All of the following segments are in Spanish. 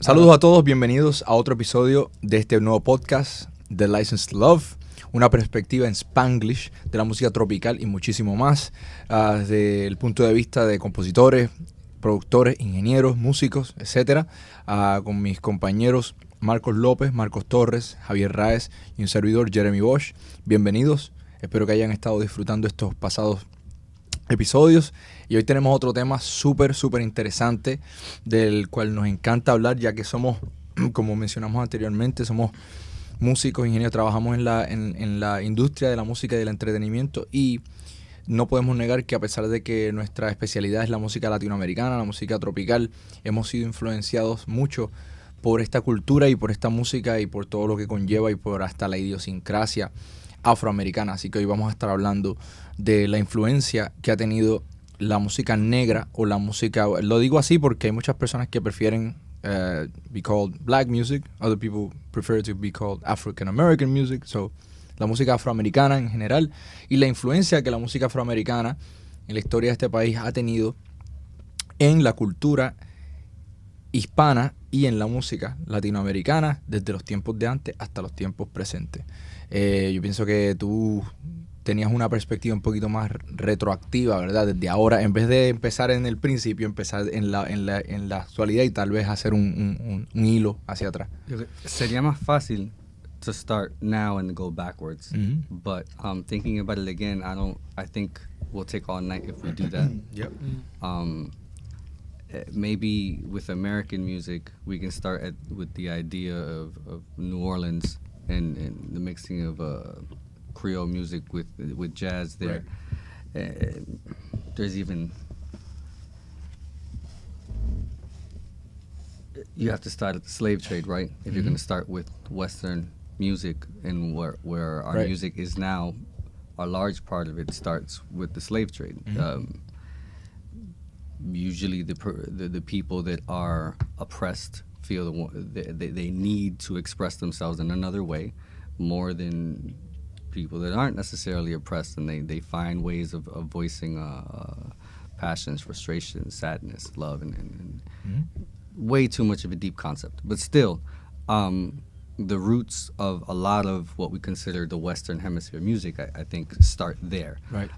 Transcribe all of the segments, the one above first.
Saludos a todos, bienvenidos a otro episodio de este nuevo podcast, The Licensed Love, una perspectiva en Spanglish de la música tropical y muchísimo más, desde el punto de vista de compositores, productores, ingenieros, músicos, etcétera, con mis compañeros Marcos López, Marcos Torres, Javier Raez y un servidor Jeremy Bosch. Bienvenidos, espero que hayan estado disfrutando estos pasados episodios y hoy tenemos otro tema súper interesante del cual nos encanta hablar, ya que somos, como mencionamos anteriormente, somos músicos, ingenieros, trabajamos en la industria de la música y del entretenimiento y no podemos negar que a pesar de que nuestra especialidad es la música latinoamericana, la música tropical, hemos sido influenciados mucho por esta cultura y por esta música y por todo lo que conlleva y por hasta la idiosincrasia afroamericana. Así que hoy vamos a estar hablando de la influencia que ha tenido la música negra o la música, lo digo así porque hay muchas personas que prefieren be called black music, other people prefer to be called African-American music, so la música afroamericana en general y la influencia que la música afroamericana en la historia de este país ha tenido en la cultura hispana y en la música latinoamericana desde los tiempos de antes hasta los tiempos presentes. Yo pienso que tú tenías una perspectiva un poquito más retroactiva, ¿verdad? Desde ahora, en vez de empezar en el principio, empezar en la actualidad y tal vez hacer un hilo hacia atrás. Sería más fácil to start now and go backwards, but thinking about it again, I think we'll take all night if we do that. Yep. Maybe with American music, we can start with the idea of New Orleans and the mixing of Creole music with jazz there. Right. There's even, you have to start at the slave trade, right? If you're going to start with Western music and where our music is now, a large part of it starts with the slave trade. Usually the people that are oppressed feel they need to express themselves in another way more than people that aren't necessarily oppressed, and they find ways of voicing passions, frustrations, sadness, love, and way too much of a deep concept. But still, the roots of a lot of what we consider the Western Hemisphere music, I think, start there. Right.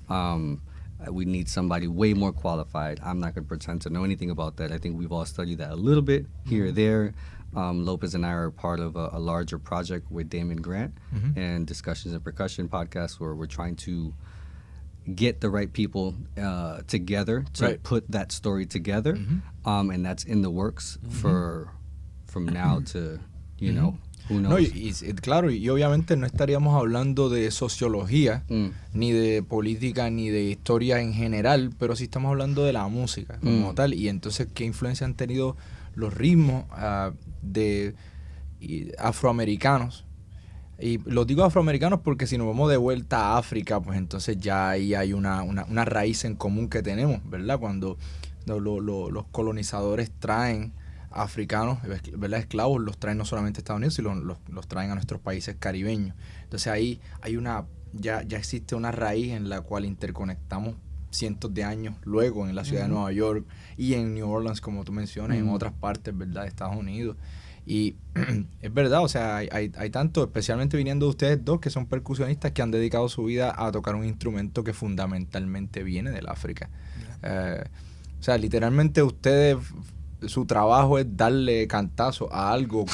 We need somebody way more qualified. I'm not going to pretend to know anything about that. I think we've all studied that a little bit here or there. Lopez and I are part of a larger project with Damon Grant and Discussions and Percussion podcast, where we're trying to get the right people together to put that story together. And that's in the works from now to, you know, who knows. No, claro, y obviamente no estaríamos hablando de sociología, ni de política, ni de historia en general, pero sí estamos hablando de la música como tal. Y entonces, ¿qué influencia han tenido los ritmos de afroamericanos? Y los digo afroamericanos porque si nos vamos de vuelta a África, pues entonces ya ahí hay una raíz en común que tenemos, ¿verdad? Cuando los colonizadores traen africanos, ¿verdad? Esclavos, los traen no solamente a Estados Unidos, sino los traen a nuestros países caribeños. Entonces ahí hay ya existe una raíz en la cual interconectamos cientos de años luego en la ciudad de Nueva York y en New Orleans, como tú mencionas, en otras partes, ¿verdad?, de Estados Unidos. Y es verdad, o sea, hay tanto, especialmente viniendo de ustedes dos, que son percusionistas, que han dedicado su vida a tocar un instrumento que fundamentalmente viene del África. O sea, literalmente ustedes, su trabajo es darle cantazo a algo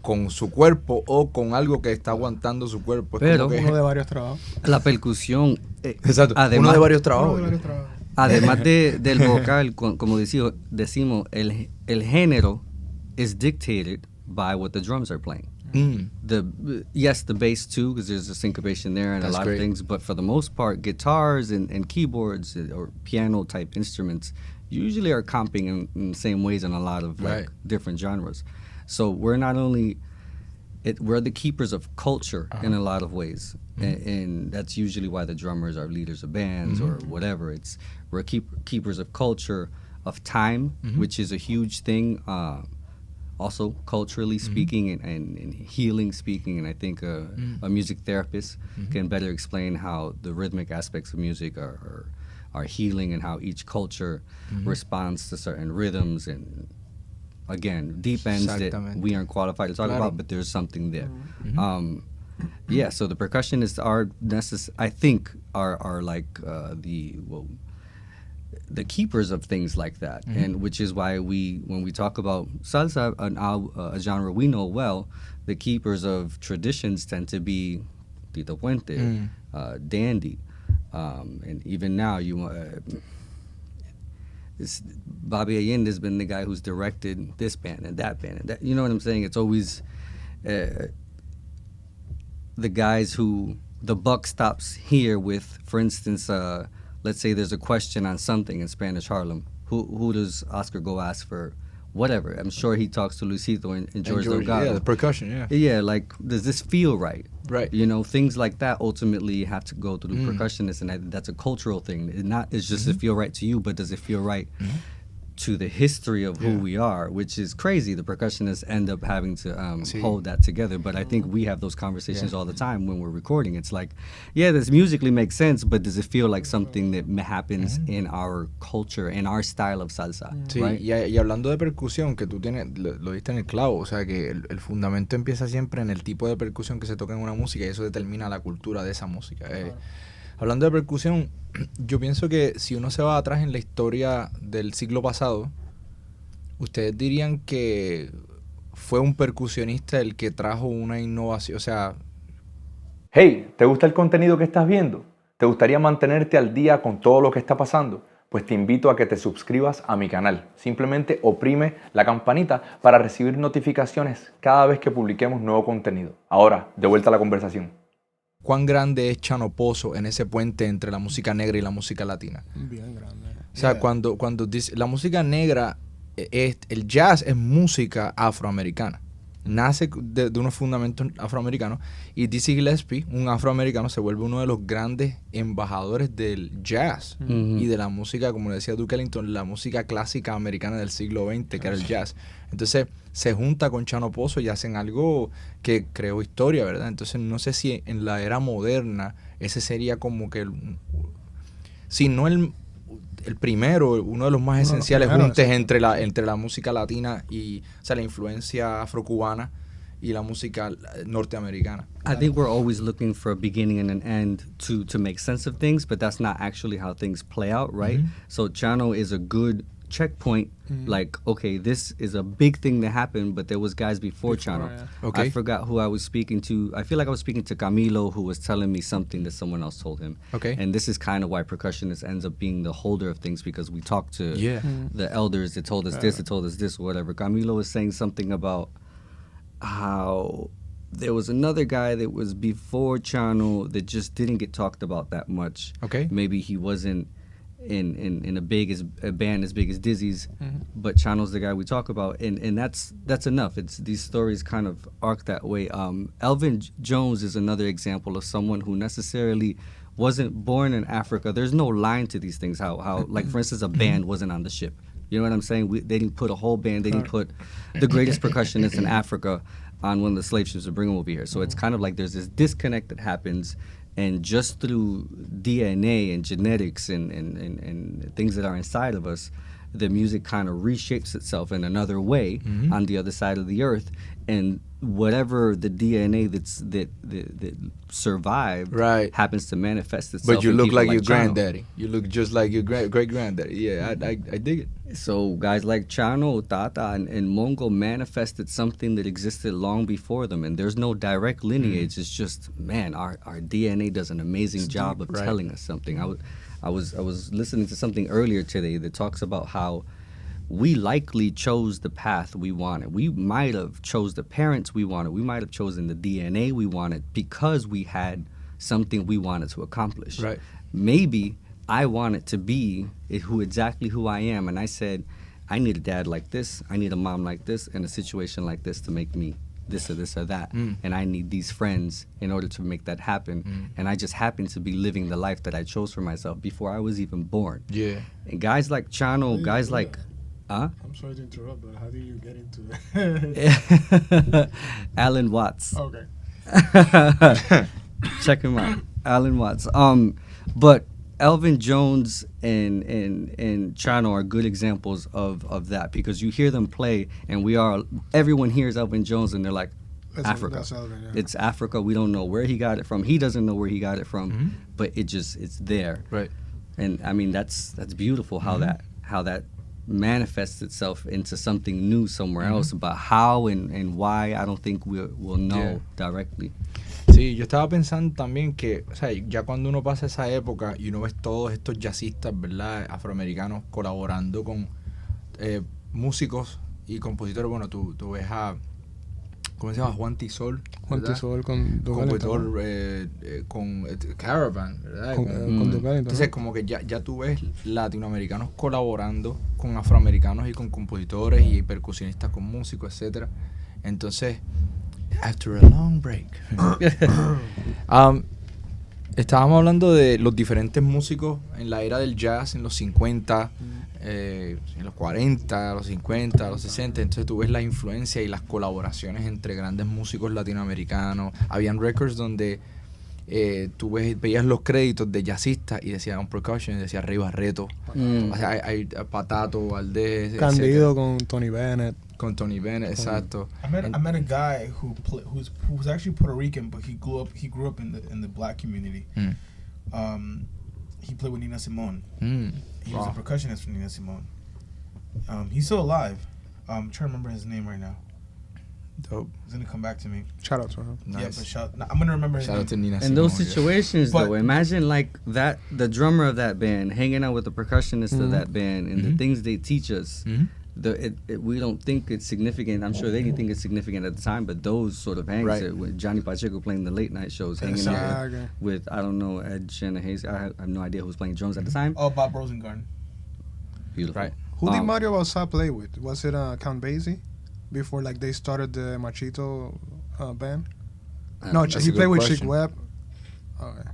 con su cuerpo o con algo que está aguantando su cuerpo. Es pero como que uno de varios trabajos. La percusión, exacto, además, uno de varios trabajos. Además del vocal, como decimos, el género is dictated by what the drums are playing. Yes, the bass too, because there's a syncopation there and a lot of things, but for the most part, guitars and keyboards or piano type instruments usually are comping in the same ways in a lot of different genres. So we're not only we're the keepers of culture in a lot of ways, and that's usually why the drummers are leaders of bands or whatever. We're keepers of culture, of time, which is a huge thing. Also culturally speaking and healing speaking, and I think a music therapist can better explain how the rhythmic aspects of music are healing and how each culture responds to certain rhythms and again, deep ends that we aren't qualified to talk about, but there's something there. Yeah, so the percussionists are I think are like the keepers of things like that, and which is why when we talk about salsa, a genre we know well, the keepers of traditions tend to be Tito Puente, Dandy, and even now Bobby Allende has been the guy who's directed this band and that band and that. You know what I'm saying? It's always the guys who the buck stops here with. For instance, let's say there's a question on something in Spanish Harlem. Who does Oscar go ask for? Whatever. I'm sure he talks to Luisito and George Delgado. Yeah, the percussion, yeah. Yeah, like, does this feel right? Right. You know, things like that ultimately have to go through the percussionists, and that's a cultural thing. It's just it feel right to you, but does it feel right to the history of who we are, which is crazy. The percussionists end up having to hold that together. But I think we have those conversations all the time when we're recording. It's like, yeah, this musically makes sense, but does it feel like something that happens in our culture, in our style of salsa? Sí, right? y hablando de percusión, que tú tienes, lo diste en el clavo, o sea que el fundamento empieza siempre en el tipo de percusión que se toca en una música y eso determina la cultura de esa música. Hablando de percusión, yo pienso que si uno se va atrás en la historia del siglo pasado, ustedes dirían que fue un percusionista el que trajo una innovación, o sea... Hey, ¿te gusta el contenido que estás viendo? ¿Te gustaría mantenerte al día con todo lo que está pasando? Pues te invito a que te suscribas a mi canal. Simplemente oprime la campanita para recibir notificaciones cada vez que publiquemos nuevo contenido. Ahora, de vuelta a la conversación. ¿Cuán grande es Chano Pozo en ese puente entre la música negra y la música latina? Bien grande. O sea, cuando dice la música negra, el jazz es música afroamericana. Nace de unos fundamentos afroamericanos y Dizzy Gillespie, un afroamericano, se vuelve uno de los grandes embajadores del jazz y de la música, como le decía Duke Ellington, la música clásica americana del siglo XX, que era el jazz. Entonces se junta con Chano Pozo y hacen algo que creó historia, ¿verdad? Entonces no sé si en la era moderna ese sería como que, si no el primero, uno de los más esenciales juntes entre la música latina y, o sea, la influencia afrocubana y la música norteamericana. I think we're always looking for a beginning and an end to make sense of things, but that's not actually how things play out, right? So Chano is a good checkpoint, like, okay, this is a big thing that happened, but there was guys before Chano. Yeah. Okay. I forgot who I was speaking to. I feel like I was speaking to Camilo, who was telling me something that someone else told him. Okay. And this is kind of why percussionist ends up being the holder of things, because we talk to the elders that told us this, that told us this, whatever. Camilo was saying something about how there was another guy that was before Chano that just didn't get talked about that much. Okay. Maybe he wasn't in a band as big as Dizzy's, but Chano's the guy we talk about, and that's enough. It's these stories kind of arc that way. Elvin Jones is another example of someone who necessarily wasn't born in Africa. There's no line to these things. How like, for instance, a band wasn't on the ship. You know what I'm saying? They didn't put a whole band. They didn't put the greatest percussionists in Africa on one of the slave ships to bring them over here. So it's kind of like there's this disconnect that happens. And just through DNA and genetics and things that are inside of us, the music kind of reshapes itself in another way on the other side of the earth. And whatever the DNA that survived happens to manifest itself. But you look like your Chano. granddaddy. You look just like your great-granddaddy. Yeah, I dig it. So guys like Chano, Tata, and Mongo manifested something that existed long before them, and there's no direct lineage. It's just, man, our DNA does an amazing job of telling us something. I was listening to something earlier today that talks about how we likely chose the path we wanted. We might have chose the parents we wanted. We might have chosen the DNA we wanted because we had something we wanted to accomplish. Right. Maybe I wanted to be exactly who I am, and I said, I need a dad like this, I need a mom like this, and a situation like this to make me this or this or that. And I need these friends in order to make that happen. And I just happen to be living the life that I chose for myself before I was even born. Yeah. And guys like Chano, guys like... I'm sorry to interrupt, but how did you get into it? Alan Watts. Okay. Check him out. Alan Watts. But Elvin Jones and Chano are good examples of that, because you hear them play and everyone hears Elvin Jones and they're like, Africa. That's Elvin, yeah. It's Africa. We don't know where he got it from. He doesn't know where he got it from, but it's there. Right. And I mean, that's beautiful how that manifests itself into something new somewhere else. But how and why, I don't think we'll know directly. Sí, yo estaba pensando también que, o sea, ya cuando uno pasa esa época y uno ves todos estos jazzistas, ¿verdad?, afroamericanos colaborando con músicos y compositores. Bueno, tú ves a, ¿cómo se llama? Juan Tisol. Juan Tisol con compositor con Caravan, ¿verdad? Con Duke. Entonces, como que ya tú ves latinoamericanos colaborando con afroamericanos y con compositores y percusionistas con músicos, etcétera. Entonces, after a long break. Estábamos hablando de los diferentes músicos en la era del jazz, en los 50, en los 40, los 50, los 60. Entonces tú ves la influencia y las colaboraciones entre grandes músicos latinoamericanos. Habían records donde tú veías los créditos de jazzistas y decía un percussion, y decía Rey Barreto. O sea, hay Patato, Valdés, Candido con Tony Bennett. Con Tony Bennett, exacto. I met a guy who was actually Puerto Rican, but he grew up in the black community. He played with Nina Simone. He was a percussionist for Nina Simone. He's still alive. I'm trying to remember his name right now. Dope. It's gonna come back to me. Shout out to him. Nice. Yeah, but I'm gonna remember his Shout name. out to Nina In Simone, those yeah. situations, But- though, imagine like that, the drummer of that band hanging out with the percussionist of that band, and the things they teach us. We don't think it's significant. I'm sure they didn't think it's significant at the time, but those sort of hangs, Right. with Johnny Pacheco playing the late night shows, hanging out with I don't know, Ed Shanahan. I have no idea who was playing drums at the time. Oh, Bob Rosengarten. Beautiful. Right. Who did Mario Balsa play with? Was it Count Basie? Before like they started the Machito band? No, That's he a good played with question. Chick Webb. Okay.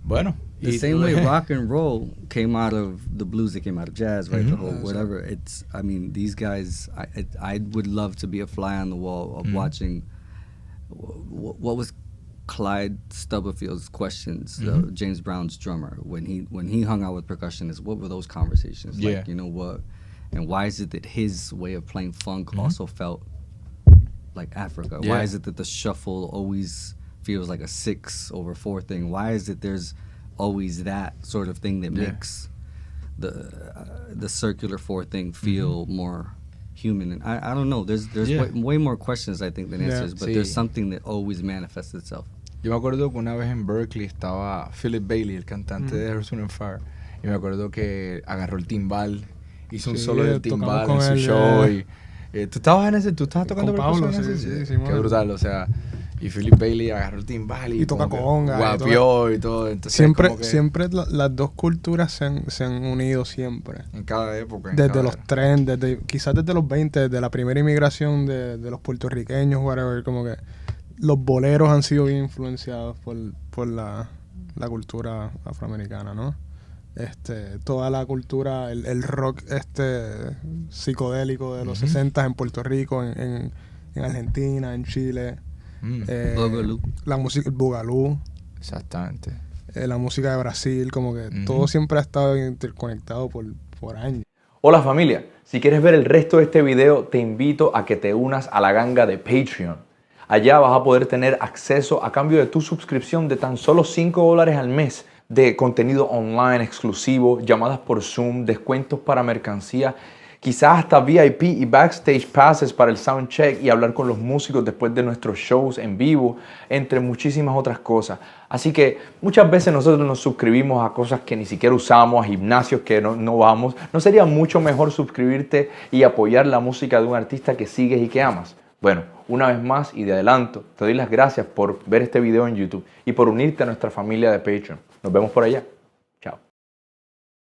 Bueno. The same way rock and roll came out of the blues, it came out of jazz, right? The whole whatever. It's, I mean, these guys. I would love to be a fly on the wall of watching. What was Clyde Stubberfield's questions? James Brown's drummer, when he hung out with percussionists, what were those conversations like? Yeah. You know what? And why is it that his way of playing funk also felt like Africa? Yeah. Why is it that the shuffle always feels like a 6/4 thing? Why is it there's always that sort of thing that makes the circular 4 thing feel more human? And I don't know. There's way more questions, I think, than answers, but there's something that always manifests itself. Yo me acuerdo que una vez en Berkeley estaba Philip Bailey, el cantante de Earth, Wind & Fire, y me acuerdo que agarró el timbal, hizo un solo del timbal en su show. Y, ¿tú estabas tocando con Pablo, percusión? sí, Qué brutal, o sea, y Philip Bailey agarró el timbal y toca conga, guapió y todo. Entonces, siempre las dos culturas se han unido siempre. En cada época. Desde los trends, quizás desde los 20, desde la primera inmigración de los puertorriqueños, whatever, como que los boleros han sido bien influenciados por la cultura afroamericana, ¿no? Toda la cultura, el rock psicodélico de los 60 en Puerto Rico, en Argentina, en Chile. Boogaloo. La música, el Boogaloo. Exactamente. La música de Brasil, como que todo siempre ha estado interconectado por años. Hola familia, si quieres ver el resto de este video, te invito a que te unas a la ganga de Patreon. Allá vas a poder tener acceso a cambio de tu suscripción de tan solo $5 al mes de contenido online exclusivo, llamadas por Zoom, descuentos para mercancía, quizás hasta VIP y backstage passes para el soundcheck y hablar con los músicos después de nuestros shows en vivo, entre muchísimas otras cosas. Así que muchas veces nosotros nos suscribimos a cosas que ni siquiera usamos, a gimnasios que no vamos. ¿No sería mucho mejor suscribirte y apoyar la música de un artista que sigues y que amas? Bueno, una vez más y de adelanto, te doy las gracias por ver este video en YouTube y por unirte a nuestra familia de Patreon. Nos vemos por allá.